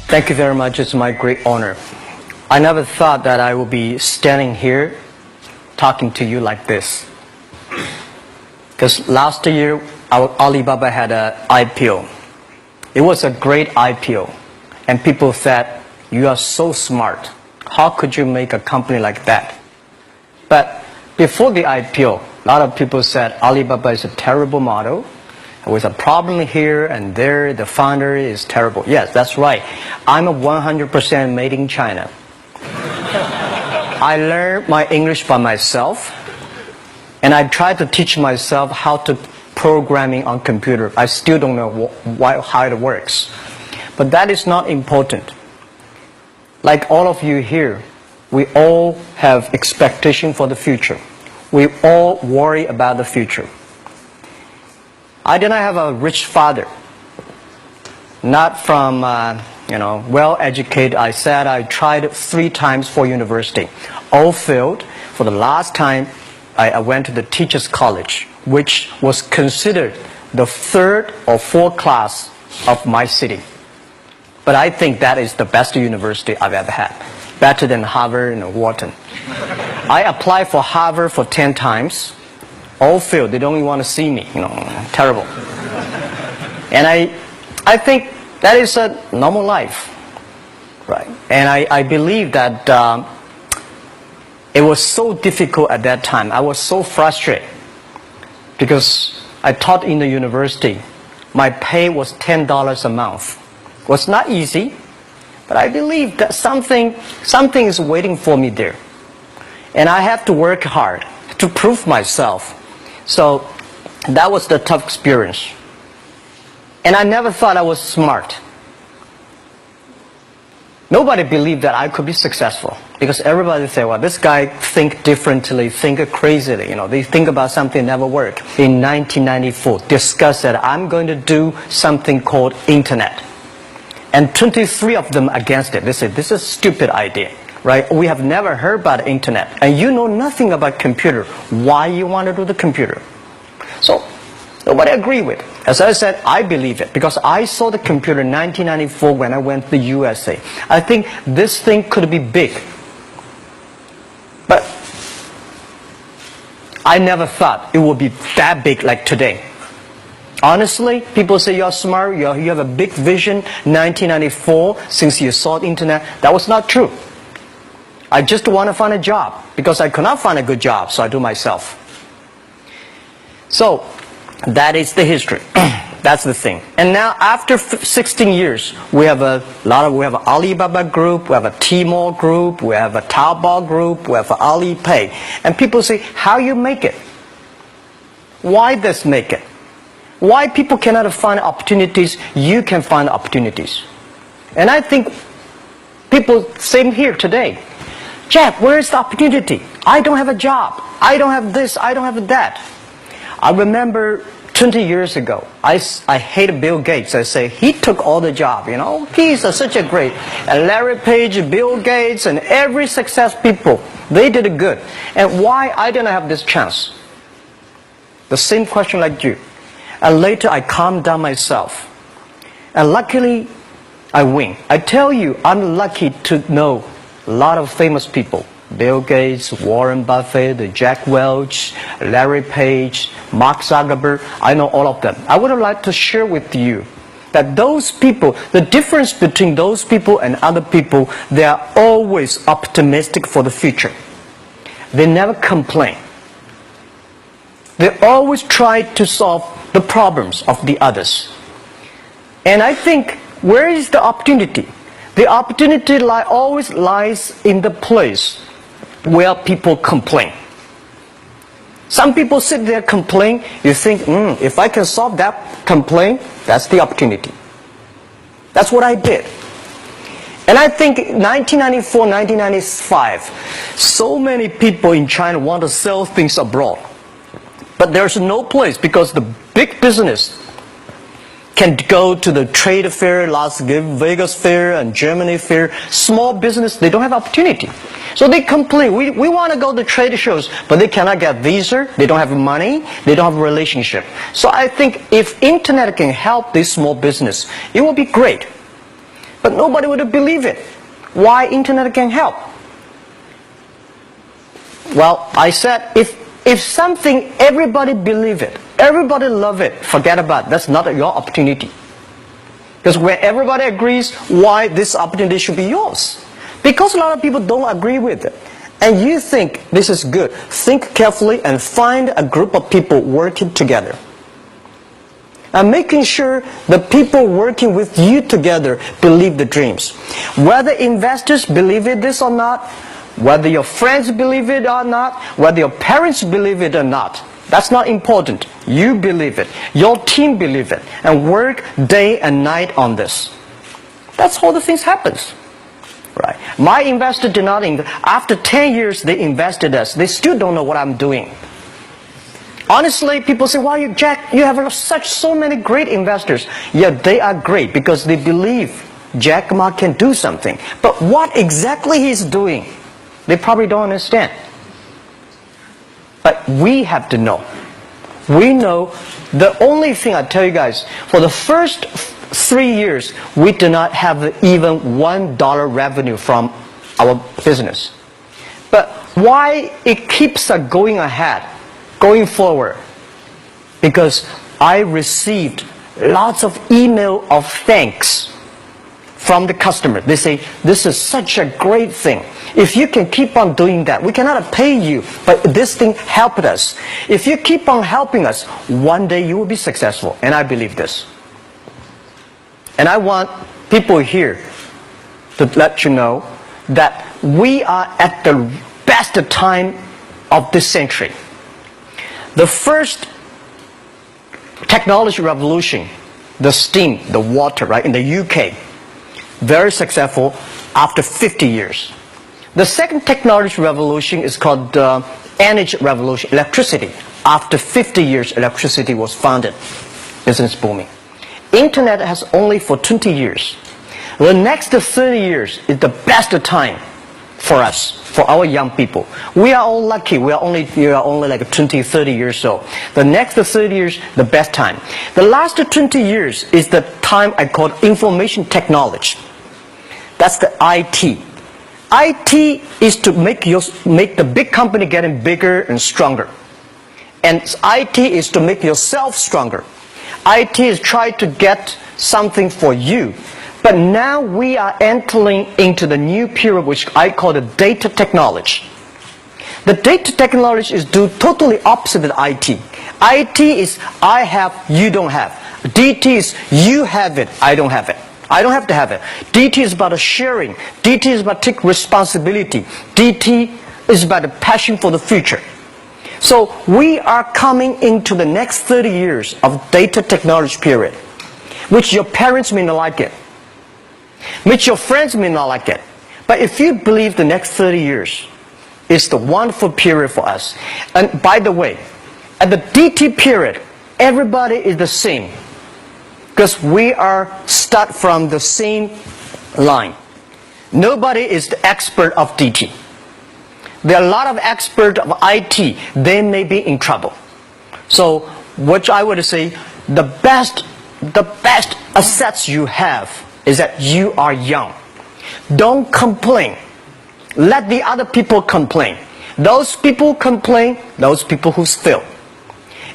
Thank you very much. It's my great honor. I never thought that I would be standing here talking to you like this. Because last year, Alibaba had an IPO. It was a great IPO. And people said, you are so smart. How could you make a company like that? But before the IPO, a lot of people said Alibaba is a terrible model. With a problem here and there, the founder is terrible. Yes, that's right. I'm a 100% made in China. I learned my English by myself, and I tried to teach myself how to programming on computer. I still don't know how it works. But that is not important. Like all of you here, we all have expectation for the future. We all worry about the future. I did not have a rich father, not from, well-educated. I said I tried 3 times for university. All failed. For the last time, I went to the teacher's college, which was considered the 3rd or 4th class of my city. But I think that is the best university I've ever had. Better than Harvard and Wharton. I applied for Harvard for 10 times. All failed. They don't even want to see me. Terrible. And I think that is a normal life, right? And I believe that it was so difficult at that time. I was so frustrated because I taught in the university. My pay was $10 a month. It was not easy, but I believe that something is waiting for me there, and I have to work hard to prove myself. So that was the tough experience. And I never thought I was smart. Nobody believed that I could be successful. Because everybody said, well, this guy think differently, think crazily. They think about something never work. In 1994, discussed that I'm going to do something called internet. And 23 of them against it. They said, this is a stupid idea. Right? We have never heard about internet, and you know nothing about computer. Why you want to do the computer? So nobody agreed with it. As I said, I believe it because I saw the computer in 1994 when I went to the USA. I think this thing could be big, but I never thought it would be that big like today. Honestly, people say you're smart, you have a big vision. 1994, since you saw the internet, that was not true. I just want to find a job because I could not find a good job, so I do myself. So that is the history. That's the thing. And now after 16 years, we have an Alibaba group, we have a Tmall group, we have a Taobao group, we have an Alipay. And people say, how you make it? Why this make it? Why people cannot find opportunities, you can find opportunities. And I think people, same here today. Jack, where is the opportunity? I don't have a job. I don't have this. I don't have that. I remember 20 years ago, I hated Bill Gates. I say, he took all the job, He's such a great. And Larry Page, Bill Gates, and every success people, they did it good. And why I didn't have this chance? The same question like you. And later I calmed down myself. And luckily, I win. I tell you, I'm lucky to know a lot of famous people. Bill Gates, Warren Buffett, Jack Welch, Larry Page, Mark Zuckerberg. I know all of them. I would like to share with you that those people, the difference between those people and other people, they are always optimistic for the future. They never complain. They always try to solve the problems of the others. And I think, where is the opportunity? The opportunity always lies in the place where people complain. Some people sit there complain. You think, if I can solve that complaint, that's the opportunity. That's what I did. And I think 1994, 1995, so many people in China want to sell things abroad. But there's no place because the big business can go to the trade fair, Las Vegas fair, and Germany fair. Small business, they don't have opportunity. So they complain. We want to go to trade shows, but they cannot get visa. They don't have money. They don't have a relationship. So I think if internet can help this small business, it will be great. But nobody would believe it. Why internet can help? Well, I said, if something, everybody believe it, everybody love it, forget about it. That's not your opportunity. Because when everybody agrees, why this opportunity should be yours? Because a lot of people don't agree with it. And you think this is good. Think carefully and find a group of people working together. And making sure the people working with you together believe the dreams. Whether investors believe it this or not, whether your friends believe it or not, whether your parents believe it or not, that's not important. You believe it. Your team believe it. And work day and night on this. That's how the things happens. Right. My investor did not invest. After 10 years, they invested us. They still don't know what I'm doing. Honestly, people say, "Why, Jack, you have so many great investors." Yeah, they are great because they believe Jack Ma can do something. But what exactly he's doing, they probably don't understand. But we have to know. We know the only thing I tell you guys, for the first 3 years, we do not have even $1 revenue from our business. But why it keeps us going ahead, going forward? Because I received lots of email of thanks from the customer. They say, "This is such a great thing. If you can keep on doing that, we cannot pay you, but this thing helped us. If you keep on helping us, one day you will be successful." And I believe this. And I want people here to let you know that we are at the best time of this century. The first technology revolution, the steam, the water, right, in the UK, very successful after 50 years. The second technology revolution is called energy revolution, electricity. After 50 years, electricity was founded. Business booming. Internet has only for 20 years. The next 30 years is the best time for us, for our young people. We are all lucky. We are only like 20, 30 years old. The next 30 years, the best time. The last 20 years is the time I call information technology. That's the IT. IT is to make the big company getting bigger and stronger. And IT is to make yourself stronger. IT is trying to get something for you. But now we are entering into the new period which I call the data technology. The data technology is totally opposite of IT. IT is I have, you don't have. DT is you have it, I don't have it. I don't have to have it. DT is about sharing. DT is about taking responsibility. DT is about the passion for the future. So we are coming into the next 30 years of data technology period, which your parents may not like it, which your friends may not like it. But if you believe the next 30 years is the wonderful period for us. And by the way, at the DT period, everybody is the same. Because we are start from the same line. Nobody is the expert of DT. There are a lot of experts of IT. They may be in trouble. So what I would say, the best assets you have is that you are young. Don't complain. Let the other people complain. Those people complain, those people who fail.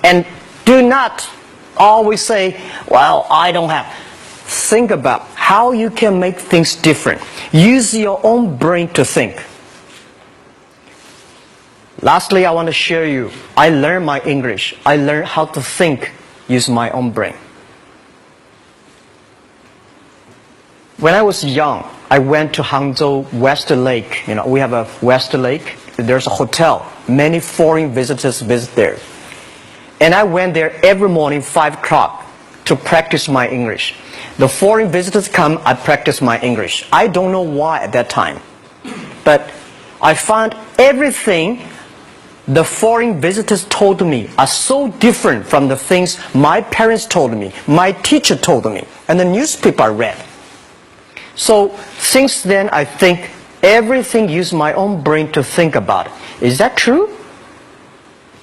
And do not always say, "Well, I don't have." Think about how you can make things different. Use your own brain to think. Lastly, I want to share you, I learned my English. I learned how to think using my own brain. When I was young, I went to Hangzhou West Lake. You know, we have a West Lake. There's a hotel. Many foreign visitors visit there. And I went there every morning, 5 o'clock, to practice my English. The foreign visitors come, I practice my English. I don't know why at that time. But I found everything the foreign visitors told me are so different from the things my parents told me, my teacher told me, and the newspaper I read. So since then, I think everything use my own brain to think about it. Is that true?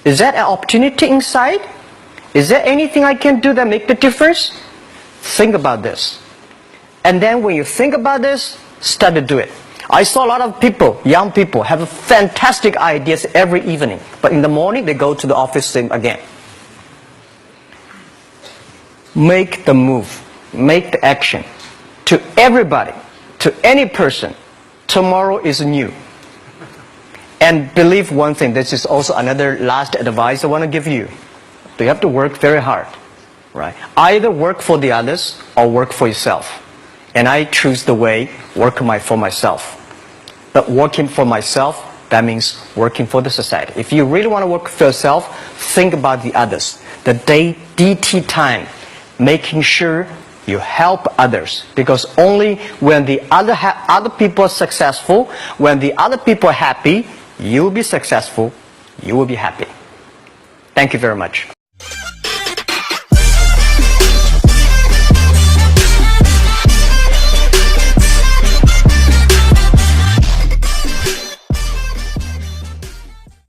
Is that an opportunity inside? Is there anything I can do that make the difference? Think about this. And then when you think about this, start to do it. I saw a lot of people, young people, have fantastic ideas every evening. But in the morning, they go to the office same again. Make the move. Make the action. To everybody, to any person, tomorrow is new. And believe one thing, this is also another last advice I want to give you. You have to work very hard. Right? Either work for the others or work for yourself. And I choose the way, work for myself. But working for myself, that means working for the society. If you really want to work for yourself, think about the others. The DT time, making sure you help others. Because only when the other people are successful, when the other people are happy, you will be successful, you will be happy. Thank you very much.